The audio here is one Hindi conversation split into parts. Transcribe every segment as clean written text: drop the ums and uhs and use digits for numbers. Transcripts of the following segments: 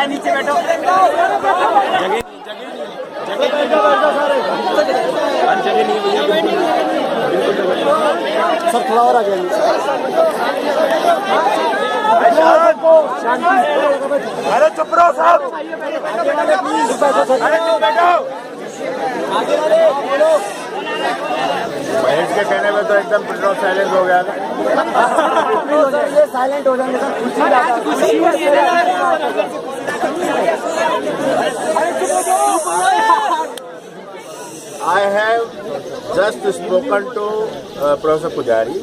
भाई नीचे बैठो। जगह नहीं सर, थोड़ा और आ गया। अरे चुप रहो साहब, अरे चुप बैठो। महेश के कहने में तो एकदम पिटरो साइलेंट हो गया था। ये साइलेंट हो जाएंगे sir, I have just spoken to Professor Pujari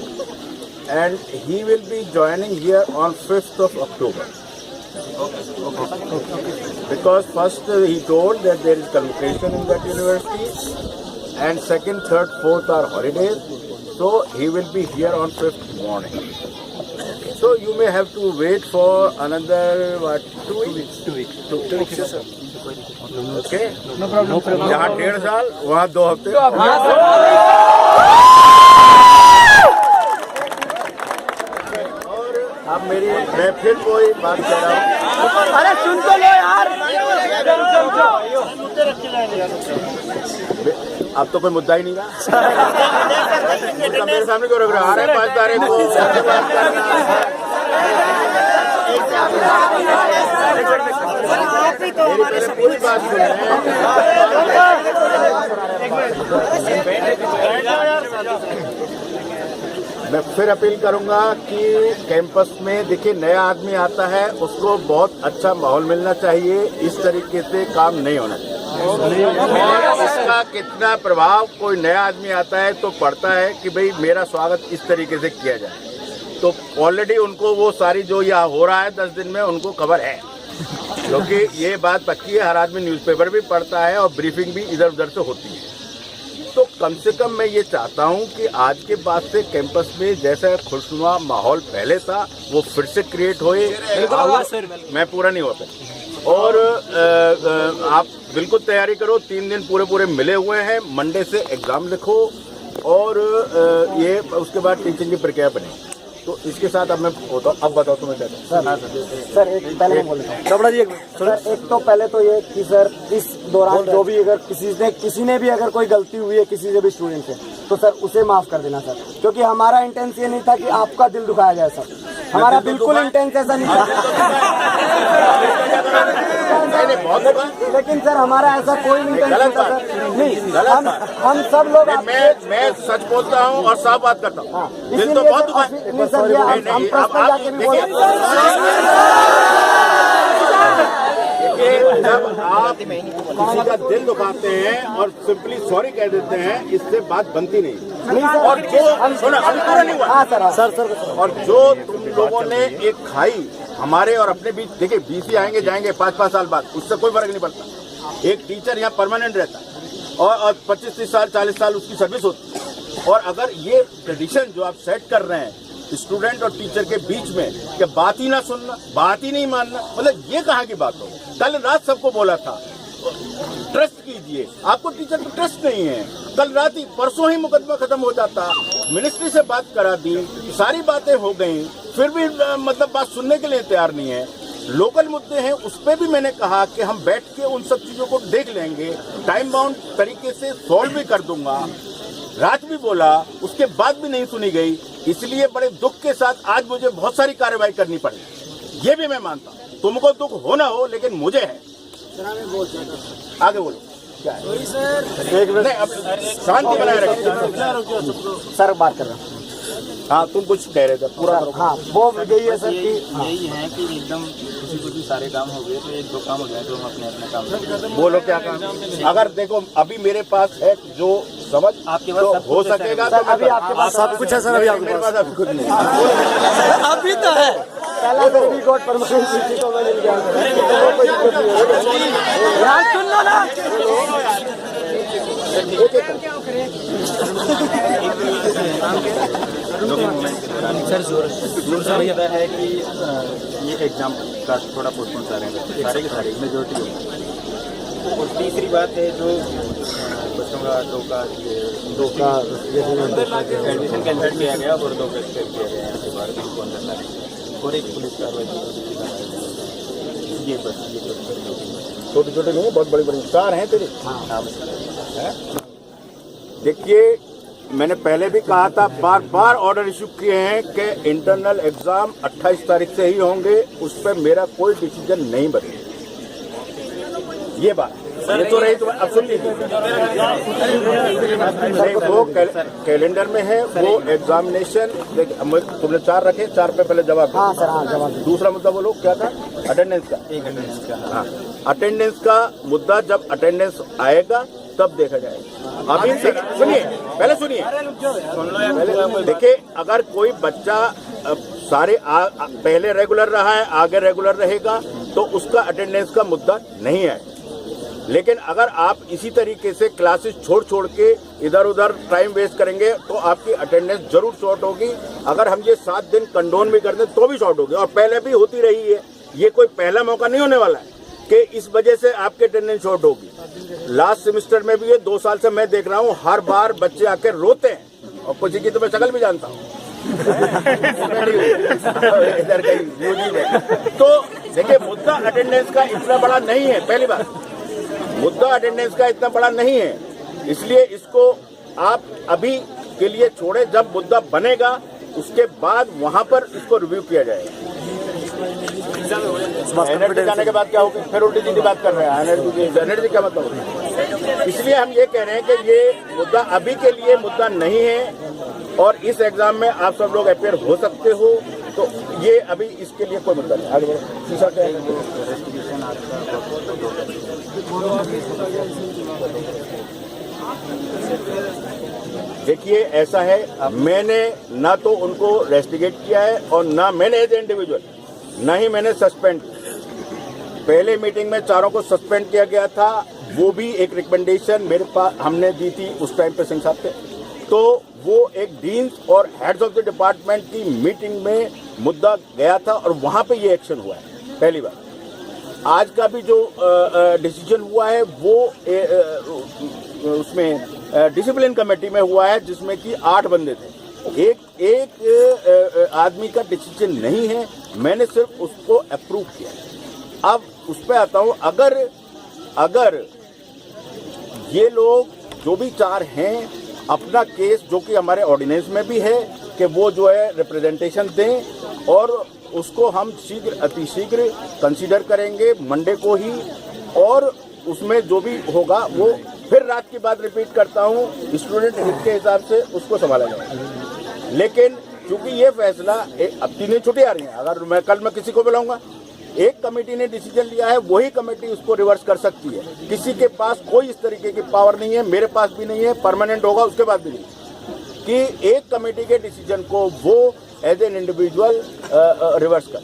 and he will be joining here on 5th of October. Because first he told that there is convocation in that university and second, third, fourth are holidays. So he will be here on 5th morning. So you may have to wait for another 2 weeks. 2 weeks, sir. Okay? No problem. जहाँ 1.5 साल वहाँ 2 हफ्ते। और अब मैं फिर कोई बात कर रहा हूँ। अरे सुन तो लो यार। अब तो कोई मुद्दा ही नहीं रहा। मेरे सामने क्यों रख रहा है? आ रहे 5 तारीख को पूरी बात मैं फिर अपील करूंगा कि कैंपस में देखिए नया आदमी आता है, उसको बहुत अच्छा माहौल मिलना चाहिए। इस तरीके से काम नहीं होना चाहिए। इसका कितना प्रभाव कोई नया आदमी आता है तो पड़ता है कि भाई मेरा स्वागत इस तरीके से किया जाए। तो ऑलरेडी उनको वो सारी जो यहाँ हो रहा है 10 दिन में उनको खबर है, क्योंकि ये बात पक्की है। हर आदमी न्यूज़पेपर भी पढ़ता है और ब्रीफिंग भी इधर उधर से होती है। तो कम से कम मैं ये चाहता हूँ कि आज के बाद से कैंपस में जैसा खुशनुमा माहौल पहले था वो फिर से क्रिएट होए। मैं पूरा नहीं होता और आप बिल्कुल तैयारी करो। 3 दिन पूरे मिले हुए हैं। मंडे से एग्जाम लिखो और ये उसके बाद टीचिंग की प्रक्रिया बनेगी। तो इसके साथ अब मैं होता हूँ। अब बताओ तुम्हें क्या सर? एक पहले मैं बोल देता हूँ डबड़ा जी। एक तो पहले तो ये कि सर इस दौरान जो भी अगर किसी ने भी अगर कोई गलती हुई है किसी से भी स्टूडेंट से, तो सर उसे माफ कर देना सर, क्योंकि हमारा इंटेंस ये नहीं था कि आपका दिल दुखाया जाए सर। हमारा बिल्कुल इंटेंस ऐसा नहीं था। लेकिन सर हमारा ऐसा कोई इंटेंस नहीं था सर। नहीं, हम सब लोग मैं सच बोलता हूँ और साफ बात करता हूँ। दिल तो बहुत दुखा है सर। हम पर्सनल जाके भी बोल जब आप किसी का दिल दुखाते हैं और सिंपली सॉरी कह देते हैं, इससे बात बनती नहीं। और जो सुना अभी पूरा नहीं हुआ सर। और जो तुम लोगों ने एक खाई हमारे और अपने बीच, देखिए बीसी आएंगे जाएंगे 5-5 साल बाद, उससे कोई फर्क नहीं पड़ता। एक टीचर यहाँ परमानेंट रहता है और 25-30 साल 40 साल उसकी सर्विस होती है। और अगर ये ट्रेडिशन जो आप सेट कर रहे हैं स्टूडेंट और टीचर के बीच में कि बात ही ना सुनना, बात ही नहीं मानना, मतलब ये कहाँ की बात हो? कल रात सबको बोला था ट्रस्ट कीजिए, आपको टीचर पर ट्रस्ट नहीं है। कल रात ही परसों ही मुकदमा खत्म हो जाता। मिनिस्ट्री से बात करा दी, सारी बातें हो गई, फिर भी मतलब बात सुनने के लिए तैयार नहीं है। लोकल मुद्दे हैं उस पर भी मैंने कहा कि हम बैठ के उन सब चीजों को देख लेंगे, टाइम बाउंड तरीके से सॉल्व भी कर दूंगा। रात भी बोला, उसके बाद भी नहीं सुनी गई। इसलिए बड़े दुख के साथ आज मुझे बहुत सारी कार्रवाई करनी पड़ी। ये भी मैं मानता हूँ, तुमको दुख हो ना हो लेकिन मुझे है। आगे बोलो क्या है? एक मिनट, अब शांति बनाए रखिए सर। बात कर रहा हूँ। हाँ तुम कुछ कह रहे थे पूरा। हाँ वो यही है सर कि यही है कि एकदम कुछ सारे काम हो गए तो 1-2 काम हो जाए तो हम अपने काम करते। बोलो क्या काम? अगर देखो अभी मेरे पास है जो समझ आपके पास तो हो सकेगा तो अभी आपके पास सब कुछ है सर। अभी आपके पास अभी कुछ नहीं अभी तो है। पहला तो भी कोर्ट परमिशन सीटी को मिल गया। सुन लो ना सर। जोर है कि ये एग्जाम का थोड़ा पोस्टपोन कर रहे हैं सारे के सारे मेजोरिटी। और तीसरी बात है जो बच्चों का दो का एडमिशन कैंसिल किया गया और 2 का एक्सटेंड किया गया यहाँ के बाहर को अंदर और एक पुलिस कार्रवाई ये छोटे छोटे नहीं, बहुत बड़े बड़े 4 हैं तेरे। देखिए, मैंने पहले भी कहा था, बार बार ऑर्डर इशू किए हैं कि इंटरनल एग्जाम 28 तारीख से ही होंगे, उस पर मेरा कोई डिसीजन नहीं बनेगा। ये बात ये तो रही, तो अब सुन लीजिए, वो कैलेंडर में है, वो एग्जामिनेशन। तुमने 4 रखे, 4 पे पहले जवाब। हाँ सर, हाँ जवाब। दूसरा मुद्दा बोलो, क्या था? अटेंडेंस का। हाँ, अटेंडेंस का मुद्दा जब अटेंडेंस आएगा तब देखा जाएगा। अभी सुनिए, पहले सुनिए, देखिए, अगर कोई बच्चा पहले रेगुलर रहा है, आगे रेगुलर रहेगा, तो उसका अटेंडेंस का मुद्दा नहीं है। लेकिन अगर आप इसी तरीके से क्लासेस छोड़ के इधर उधर टाइम वेस्ट करेंगे तो आपकी अटेंडेंस जरूर शॉर्ट होगी। अगर हम ये 7 दिन कंडोन भी कर दें तो भी शॉर्ट होगी, और पहले भी होती रही है। ये कोई पहला मौका नहीं होने वाला है कि इस वजह से आपकी अटेंडेंस शॉर्ट होगी। लास्ट सेमेस्टर में भी ये 2 साल से मैं देख रहा हूँ, हर बार बच्चे आके रोते हैं, और कुछ की तो मैं शक्ल भी जानता हूँ। इधर कहीं तो देखिए, मुद्दा अटेंडेंस का इतना बड़ा नहीं है। पहली बात, मुद्दा अटेंडेंस का इतना बड़ा नहीं है, इसलिए इसको आप अभी के लिए छोड़े। जब मुद्दा बनेगा उसके बाद वहां पर इसको रिव्यू किया जाएगा। एनर्जी जाने के बाद क्या होगा? फिर उल्टी सीधी बात कर रहे हैं। एनर्जी क्या मतलब होता है? इसलिए हम ये कह रहे हैं कि ये मुद्दा अभी के लिए मुद्दा नहीं है, और इस एग्जाम में आप सब लोग अपेयर हो सकते हो, तो ये अभी इसके लिए कोई मुद्दा नहीं। आगे बढ़ो। तीसरा क्या है? देखिए, ऐसा है, मैंने ना तो उनको रेस्टिगेट किया है, और ना मैंने एज इंडिविजुअल, ना ही मैंने सस्पेंड। पहले मीटिंग में 4 को सस्पेंड किया गया था, वो भी एक रिकमेंडेशन मेरे पास हमने दी थी उस टाइम पे सिंह साहब थे। तो वो एक डीन्स और हेड्स ऑफ द डिपार्टमेंट की मीटिंग में मुद्दा गया था, और वहां पे ये एक्शन हुआ है। पहली बार आज का भी जो डिसीजन हुआ है वो उसमें डिसिप्लिन कमेटी में हुआ है, जिसमें कि 8 बंदे थे। एक आदमी का डिसीजन नहीं है, मैंने सिर्फ उसको अप्रूव किया। अब उस पर आता हूं, अगर ये लोग जो भी 4 हैं, अपना केस जो कि हमारे ऑर्डिनेंस में भी है कि वो जो है रिप्रेजेंटेशन दें, और उसको हम अतिशीघ्र कंसीडर करेंगे मंडे को ही, और उसमें जो भी होगा वो फिर रात की बात रिपीट करता हूँ, स्टूडेंट हित के हिसाब से उसको संभाला जाएगा। लेकिन क्योंकि ये फैसला अब 3 छुट्टी आ रही है, अगर मैं कल मैं किसी को बुलाऊंगा, एक कमेटी ने डिसीजन लिया है, वही कमेटी उसको रिवर्स कर सकती है। किसी के पास कोई इस तरीके की पावर नहीं है, मेरे पास भी नहीं है, परमानेंट होगा उसके बाद भी नहीं, कि एक कमेटी के डिसीजन को वो एज एन इंडिविजुअल रिवर्स कर।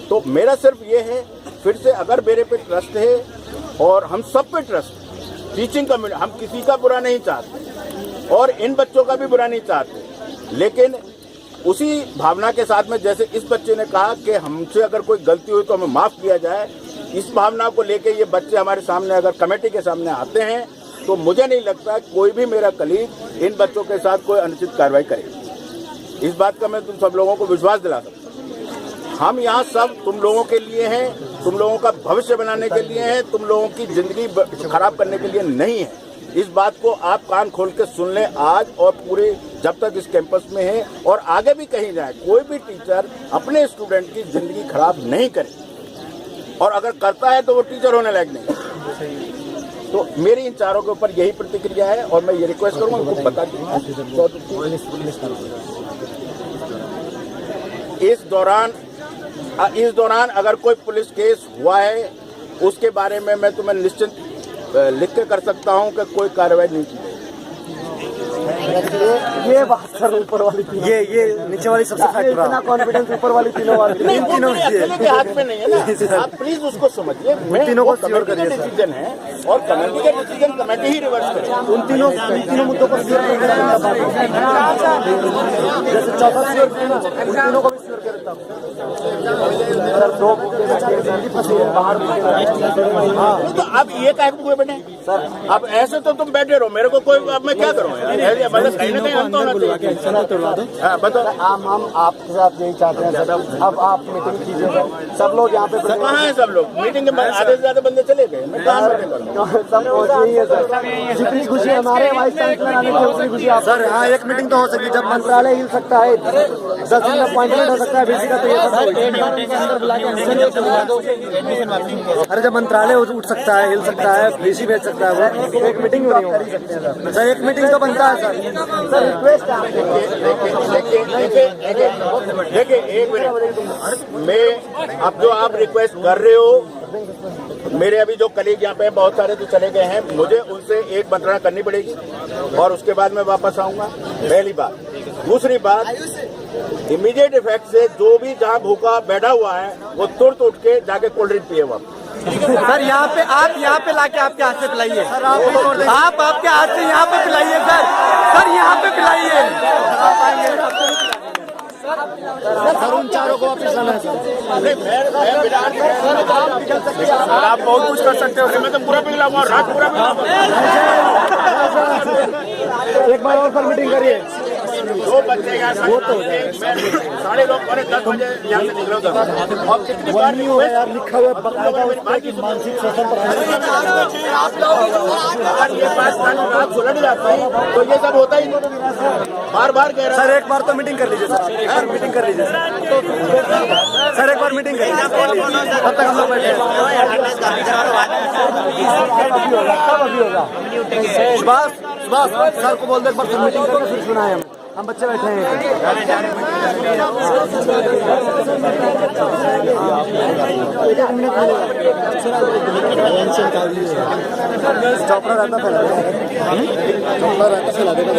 तो मेरा सिर्फ ये है, फिर से अगर मेरे पे ट्रस्ट है, और हम सब पे ट्रस्ट, टीचिंग कम्युनिटी, हम किसी का बुरा नहीं चाहते और इन बच्चों का भी बुरा नहीं चाहते, लेकिन उसी भावना के साथ में, जैसे इस बच्चे ने कहा कि हमसे अगर कोई गलती हुई तो हमें माफ किया जाए, इस भावना को लेके ये बच्चे हमारे सामने अगर कमेटी के सामने आते हैं, तो मुझे नहीं लगता कोई भी मेरा कलीग इन बच्चों के साथ कोई अनुचित कार्रवाई करेगा। इस बात का मैं तुम सब लोगों को विश्वास दिला सकता हूँ। हम यहाँ सब तुम लोगों के लिए हैं, तुम लोगों का भविष्य बनाने के लिए हैं, तुम लोगों की जिंदगी खराब करने के लिए नहीं है। इस बात को आप कान खोल के सुन लें आज और पूरे, जब तक इस कैंपस में है और आगे भी कहीं जाए, कोई भी टीचर अपने स्टूडेंट की जिंदगी खराब नहीं करे, और अगर करता है तो वो टीचर होने लायक नहीं। तो मेरी इन 4 के ऊपर यही प्रतिक्रिया है, और मैं ये रिक्वेस्ट करूंगा उनको बता दें। इस दौरान अगर कोई पुलिस केस हुआ है, उसके बारे में मैं तुम्हें निश्चित लिख के कर सकता हूं कि कोई कार्रवाई नहीं की। ये बात सर, ऊपर वाली ये नीचे वाली सबसे इतना कॉन्फिडेंस ऊपर वाली तीनों वाली इन तीनों के हाथ में नहीं है ना, आप प्लीज उसको समझिए। तीनों को कमेटी का डिसीजन है, और कमेटी का डिसीजन कमेटी ही रिवर्स करे। उन तीनों मुद्दों को जैसे 4 श्योर, उन तीनों को भी श्योर तो अब ये काहे को बैठे अब ऐसे तो तुम बैठे रहो, मेरे को कोई अब मैं क्या करूँ यार, मतलब कहीं ना कहीं हम तो होना चाहिए। हाँ बताओ। हम आपके साथ यही चाहते हैं सर, अब आप मीटिंग कीजिए सब लोग यहाँ पे। कहाँ हैं सब लोग? मीटिंग के आधे से ज्यादा बंदे चले गए, मैं कहाँ मीटिंग करूँ? सब यही है सर, जितनी खुशी हमारे वाइस चांसलर आने की उतनी खुशी आप सर। हाँ एक मीटिंग तो हो सकती है, जब मंत्रालय हिल सकता है, 10 दिन अपॉइंटमेंट हो सकता है बीसी का, तो ये सब अरे जब मंत्रालय उठ सकता है, हिल सकता है, बीसी भेज सकता है, वो एक मीटिंग नहीं हो सर, एक मीटिंग तो बनता है सर। सर रिक्वेस्ट देखिए एक मिनट, मैं अब जो आप रिक्वेस्ट कर रहे हो, मेरे अभी जो कलीग यहाँ पे हैं बहुत सारे तो चले गए हैं, मुझे उनसे एक मंत्रणा करनी पड़ेगी और उसके बाद मैं वापस आऊंगा, पहली बात। दूसरी बात, इमीडिएट इफेक्ट से जो भी जहाँ भूखा बैठा हुआ है वो तुरंत उठ के जाके कोल्ड ड्रिंक पिए वापस। सर यहाँ पे आप यहाँ पे लाके आपके हाथ से पिलाइए सर, आप आपके हाथ से यहाँ पे पिलाइए सर, सर यहाँ पे पिलाइए सर, उन चारों को वापस लाना है सर। आप बहुत कुछ कर सकते हो, मैं तो पूरा पिघलाऊंगा, रात पूरा पिघलाऊंगा। एक बार और सर मीटिंग करिए। दो बच्चे का साढ़े 9:10 बजे यहाँ से निकलो सर, और कितनी बार नहीं हुआ यार, लिखा हुआ बकायदा मानसिक शोषण पर अगर ये बात रात सुलझ जाती तो ये सब होता ही नहीं। बार बार कह रहा सर, एक बार तो मीटिंग कर लीजिए सर, मीटिंग कर लीजिए सर, एक बार मीटिंग कर लीजिए, तब तक हम लोग बैठे अभी होगा। सुभाष सर को बोल दे, एक बार मीटिंग करके फिर सुनाए हम बच्चे बैठे हैं। चौपड़ा रहता फैला देगा।